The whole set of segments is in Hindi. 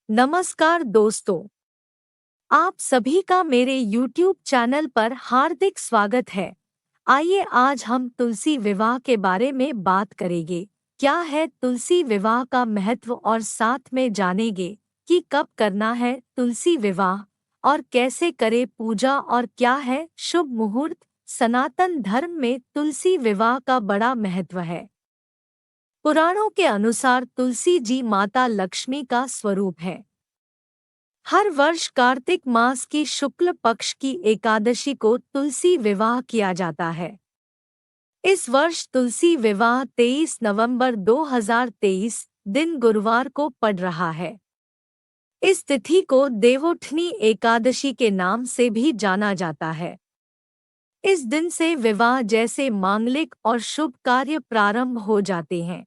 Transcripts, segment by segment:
नमस्कार दोस्तों, आप सभी का मेरे YouTube चैनल पर हार्दिक स्वागत है। आइए आज हम तुलसी विवाह के बारे में बात करेंगे। क्या है तुलसी विवाह का महत्व और साथ में जानेंगे कि कब करना है तुलसी विवाह और कैसे करे पूजा और क्या है शुभ मुहूर्त। सनातन धर्म में तुलसी विवाह का बड़ा महत्व है। पुराणों के अनुसार तुलसी जी माता लक्ष्मी का स्वरूप है। हर वर्ष कार्तिक मास की शुक्ल पक्ष की एकादशी को तुलसी विवाह किया जाता है। इस वर्ष तुलसी विवाह 23 नवंबर 2023 दिन गुरुवार को पड़ रहा है। इस तिथि को देवोठनी एकादशी के नाम से भी जाना जाता है। इस दिन से विवाह जैसे मांगलिक और शुभ कार्य प्रारंभ हो जाते हैं।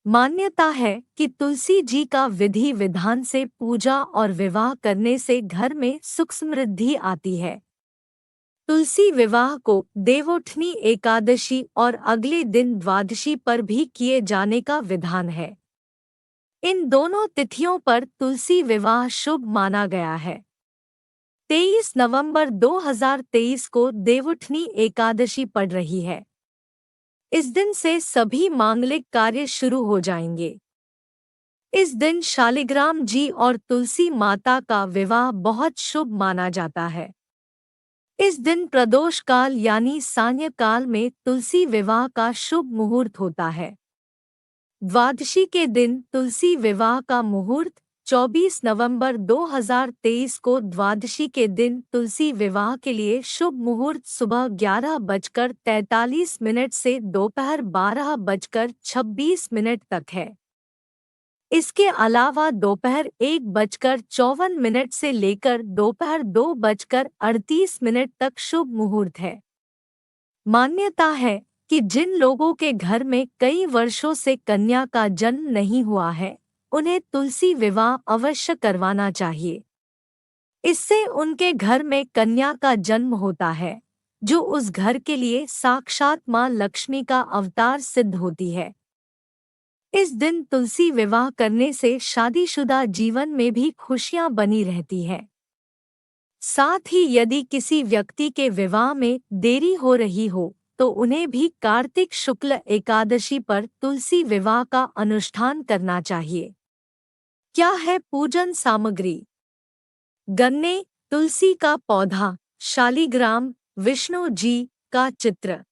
मान्यता है कि तुलसी जी का विधि विधान से पूजा और विवाह करने से घर में सुख समृद्धि आती है। तुलसी विवाह को देवोठनी एकादशी और अगले दिन द्वादशी पर भी किए जाने का विधान है। इन दोनों तिथियों पर तुलसी विवाह शुभ माना गया है। 23 नवंबर 2023 को देवोठनी एकादशी पड़ रही है। इस दिन से सभी मांगलिक कार्य शुरू हो जाएंगे। इस दिन शालिग्राम जी और तुलसी माता का विवाह बहुत शुभ माना जाता है। इस दिन प्रदोष काल यानी सांय काल में तुलसी विवाह का शुभ मुहूर्त होता है। द्वादशी के दिन तुलसी विवाह का मुहूर्त 24 नवंबर 2023 को द्वादशी के दिन तुलसी विवाह के लिए शुभ मुहूर्त सुबह 11:43 से दोपहर 12:26 तक है। इसके अलावा दोपहर 1:54 से लेकर दोपहर 2:38 तक शुभ मुहूर्त है। मान्यता है कि जिन लोगों के घर में कई वर्षों से कन्या का जन्म नहीं हुआ है, उन्हें तुलसी विवाह अवश्य करवाना चाहिए। इससे उनके घर में कन्या का जन्म होता है, जो उस घर के लिए साक्षात मां लक्ष्मी का अवतार सिद्ध होती है। इस दिन तुलसी विवाह करने से शादीशुदा जीवन में भी खुशियां बनी रहती है। साथ ही यदि किसी व्यक्ति के विवाह में देरी हो रही हो तो उन्हें भी कार्तिक शुक्ल एकादशी पर तुलसी विवाह का अनुष्ठान करना चाहिए। क्या है पूजन सामग्री? गन्ने, तुलसी का पौधा, शालिग्राम, विष्णु जी का चित्र,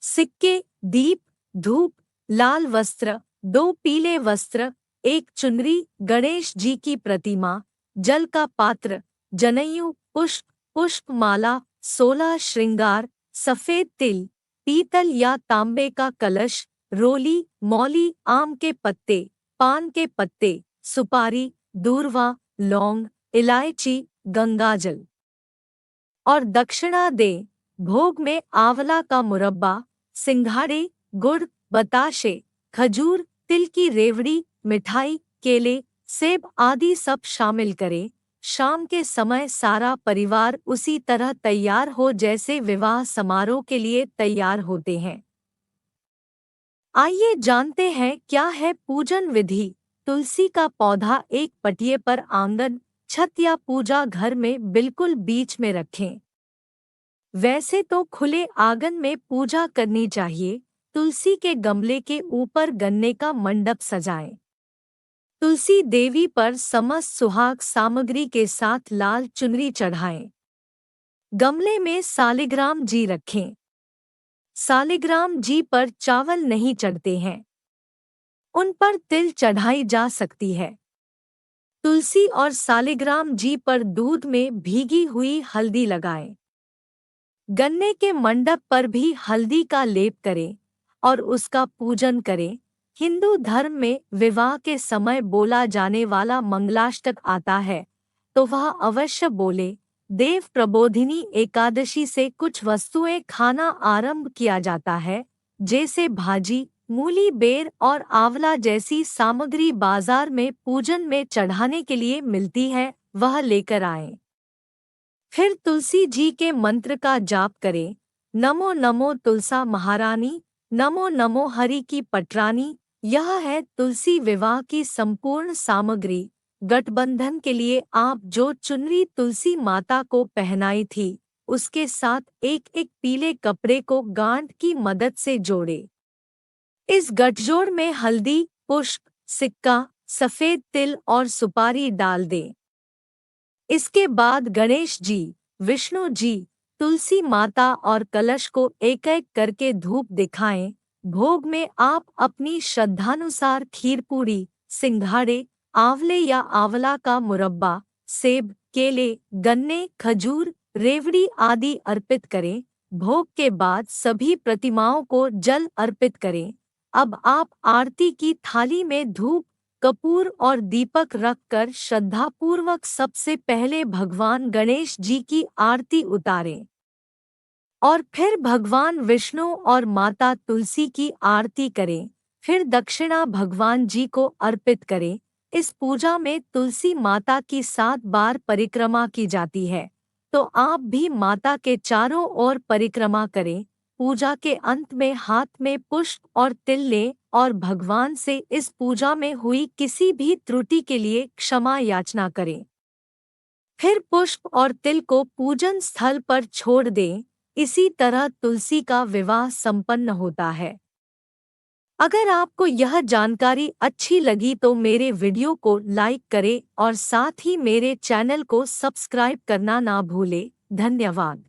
सिक्के, दीप, धूप, लाल वस्त्र, 2 पीले वस्त्र, 1 चुनरी, गणेश जी की प्रतिमा, जल का पात्र, जनेऊ, पुष्प, पुष्पमाला, 16 श्रृंगार, सफेद तिल, पीतल या तांबे का कलश, रोली, मौली, आम के पत्ते, पान के पत्ते, सुपारी, दूर्वा, लौंग, इलायची, गंगाजल और दक्षिणा दे। भोग में आंवला का मुरब्बा, सिंघाड़े, गुड़, बताशे, खजूर, तिल की रेवड़ी, मिठाई, केले, सेब आदि सब शामिल करें। शाम के समय सारा परिवार उसी तरह तैयार हो जैसे विवाह समारोह के लिए तैयार होते हैं। आइए जानते हैं क्या है पूजन विधि। तुलसी का पौधा एक पटिये पर आंगन, छत या पूजा घर में बिल्कुल बीच में रखें। वैसे तो खुले आंगन में पूजा करनी चाहिए। तुलसी के गमले के ऊपर गन्ने का मंडप सजाएं। तुलसी देवी पर समस्त सुहाग सामग्री के साथ लाल चुनरी चढ़ाएं। गमले में सालिग्राम जी रखें। सालिग्राम जी पर चावल नहीं चढ़ते हैं, उन पर तिल चढ़ाई जा सकती है। तुलसी और सालिग्राम जी पर दूध में भीगी हुई हल्दी लगाएं। गन्ने के मंडप पर भी हल्दी का लेप करें और उसका पूजन करें। हिंदू धर्म में विवाह के समय बोला जाने वाला मंगलाष्टक आता है, तो वह अवश्य बोले। देव प्रबोधिनी एकादशी से कुछ वस्तुएं खाना आरंभ किया जाता है, जैसे भाजी, मूली, बेर और आंवला जैसी सामग्री बाजार में पूजन में चढ़ाने के लिए मिलती है, वह लेकर आएं। फिर तुलसी जी के मंत्र का जाप करें। नमो नमो तुलसा महारानी, नमो नमो हरि की पटरानी, यह है तुलसी विवाह की संपूर्ण सामग्री। गठबंधन के लिए आप जो चुनरी तुलसी माता को पहनाई थी, उसके साथ एक एक पीले कपड़े को गांठ की मदद से जोड़े। इस गठजोड़ में हल्दी, पुष्प, सिक्का, सफेद तिल और सुपारी डाल दें। इसके बाद गणेश जी, विष्णु जी, तुलसी माता और कलश को एक एक करके धूप दिखाएं। भोग में आप अपनी श्रद्धानुसार खीरपूरी, सिंघाड़े, आंवले या आंवला का मुरब्बा, सेब, केले, गन्ने, खजूर, रेवड़ी आदि अर्पित करें। भोग के बाद सभी प्रतिमाओं को जल अर्पित करें। अब आप आरती की थाली में धूप, कपूर और दीपक रखकर श्रद्धापूर्वक सबसे पहले भगवान गणेश जी की आरती उतारें और फिर भगवान विष्णु और माता तुलसी की आरती करें। फिर दक्षिणा भगवान जी को अर्पित करें। इस पूजा में तुलसी माता की 7 बार परिक्रमा की जाती है, तो आप भी माता के चारों ओर परिक्रमा करें। पूजा के अंत में हाथ में पुष्प और तिल लें और भगवान से इस पूजा में हुई किसी भी त्रुटि के लिए क्षमा याचना करें। फिर पुष्प और तिल को पूजन स्थल पर छोड़ दें। इसी तरह तुलसी का विवाह संपन्न होता है। अगर आपको यह जानकारी अच्छी लगी तो मेरे वीडियो को लाइक करें और साथ ही मेरे चैनल को सब्सक्राइब करना ना भूलें। धन्यवाद।